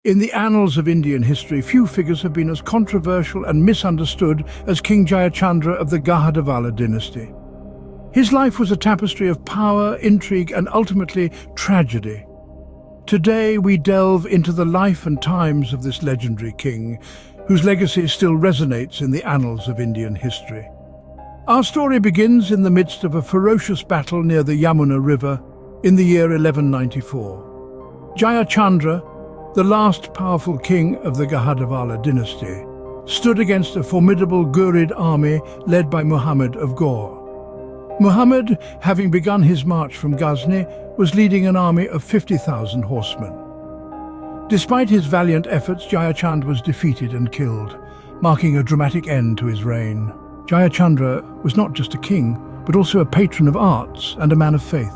In the annals of Indian history, few figures have been as controversial and misunderstood as King Jayachandra of the Ghurid dynasty. His life was a tapestry of power, intrigue, and ultimately tragedy. Today we delve into the life and times of this legendary king, whose legacy still resonates in the annals of Indian history. Our story begins in the midst of a ferocious battle near the Yamuna River in the year 1194. Jayachandra, the last powerful king of the Ghurid dynasty, stood against a formidable Ghurid army led by Muhammad of Ghor. Muhammad, having begun his march from Ghazni, was leading an army of 50,000 horsemen. Despite his valiant efforts, Jayachandra was defeated and killed, marking a dramatic end to his reign. Jayachandra was not just a king, but also a patron of arts and a man of faith.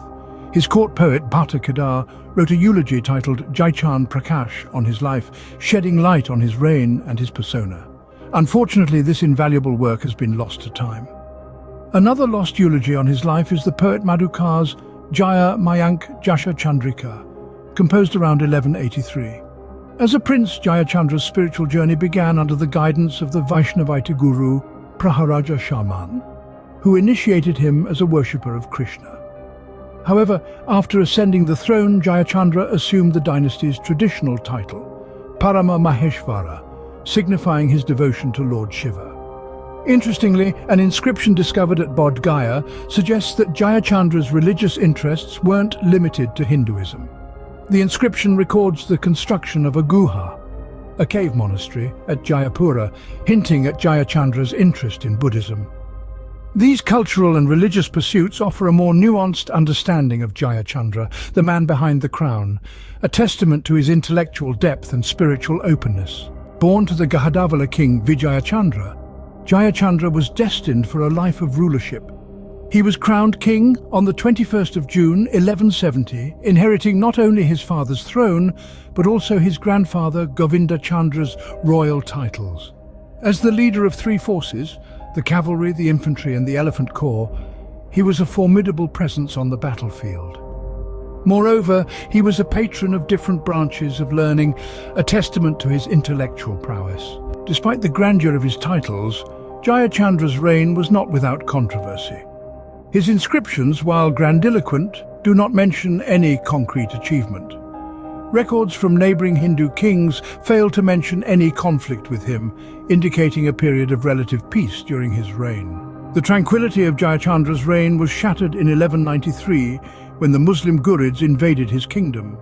His court poet, Bhatta Kedar, wrote a eulogy titled Jayachandra Prakash on his life, shedding light on his reign and his persona. Unfortunately, this invaluable work has been lost to time. Another lost eulogy on his life is the poet Madhukar's Jaya Mayank Jasha Chandrika, composed around 1183. As a prince, Jayachandra's spiritual journey began under the guidance of the Vaishnavite guru Praharaja Shaman, who initiated him as a worshipper of Krishna. However, after ascending the throne, Jayachandra assumed the dynasty's traditional title, Parama Maheshvara, signifying his devotion to Lord Shiva. Interestingly, an inscription discovered at Bodh Gaya suggests that Jayachandra's religious interests weren't limited to Hinduism. The inscription records the construction of a guha, a cave monastery, at Jayapura, hinting at Jayachandra's interest in Buddhism. These cultural and religious pursuits offer a more nuanced understanding of Jayachandra, the man behind the crown, a testament to his intellectual depth and spiritual openness. Born to the Ghurid king Vijayachandra, Jayachandra was destined for a life of rulership. He was crowned king on the 21st of June, 1170, inheriting not only his father's throne, but also his grandfather Govindachandra's royal titles. As the leader of three forces, the cavalry, the infantry, and the elephant corps, he was a formidable presence on the battlefield. Moreover, he was a patron of different branches of learning, a testament to his intellectual prowess. Despite the grandeur of his titles, Jayachandra's reign was not without controversy. His inscriptions, while grandiloquent, do not mention any concrete achievement. Records from neighboring Hindu kings fail to mention any conflict with him, indicating a period of relative peace during his reign. The tranquility of Jayachandra's reign was shattered in 1193 when the Muslim Ghurids invaded his kingdom.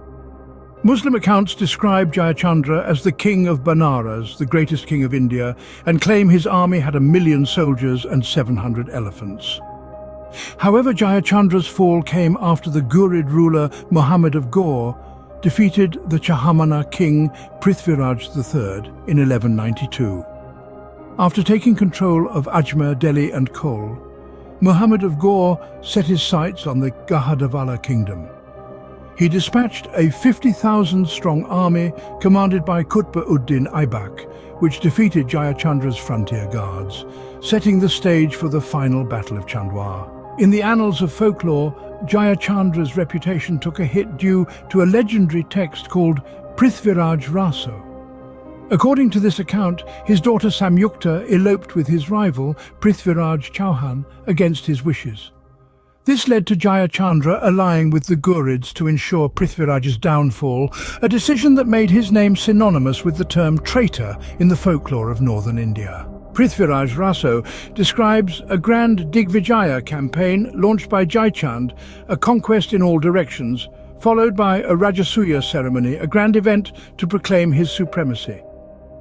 Muslim accounts describe Jayachandra as the king of Banaras, the greatest king of India, and claim his army had 1 million soldiers and 700 elephants. However, Jayachandra's fall came after the Ghurid ruler Muhammad of Ghor defeated the Chahamana king Prithviraj III in 1192. After taking control of Ajmer, Delhi and Kol, Muhammad of Ghor set his sights on the Ghurid kingdom. He dispatched a 50,000-strong army commanded by Qutb-ud-Din Aibak, which defeated Jayachandra's frontier guards, setting the stage for the final Battle of Chandwa. In the annals of folklore, Jayachandra's reputation took a hit due to a legendary text called Prithviraj Raso. According to this account, his daughter Samyukta eloped with his rival Prithviraj Chauhan against his wishes. This led to Jayachandra allying with the Ghurids to ensure Prithviraj's downfall, a decision that made his name synonymous with the term traitor in the folklore of northern India. Prithviraj Raso describes a grand Digvijaya campaign launched by Jayachandra, a conquest in all directions, followed by a Rajasuya ceremony, a grand event to proclaim his supremacy.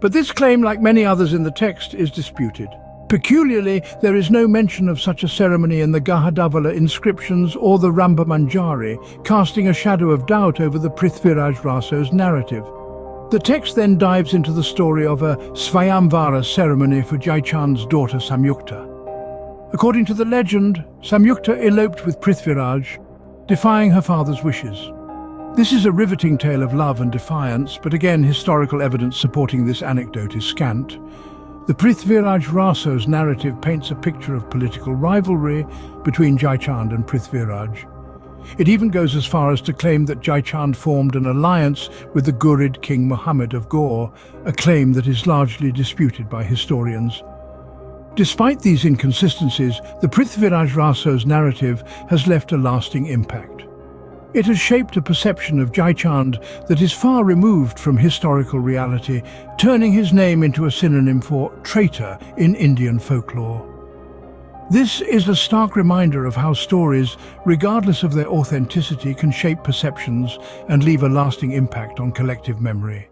But this claim, like many others in the text, is disputed. Peculiarly, there is no mention of such a ceremony in the Ghurid inscriptions or the Ramba Manjari, casting a shadow of doubt over the Prithviraj Raso's narrative. The text then dives into the story of a Svayamvara ceremony for Jayachandra's daughter Samyukta. According to the legend, Samyukta eloped with Prithviraj, defying her father's wishes. This is a riveting tale of love and defiance, but again, historical evidence supporting this anecdote is scant. The Prithviraj Raso's narrative paints a picture of political rivalry between Jayachandra and Prithviraj. It even goes as far as to claim that Jayachandra formed an alliance with the Ghurid King Muhammad of Ghor, a claim that is largely disputed by historians. Despite these inconsistencies, the Prithviraj Raso's narrative has left a lasting impact. It has shaped a perception of Jayachandra that is far removed from historical reality, turning his name into a synonym for traitor in Indian folklore. This is a stark reminder of how stories, regardless of their authenticity, can shape perceptions and leave a lasting impact on collective memory.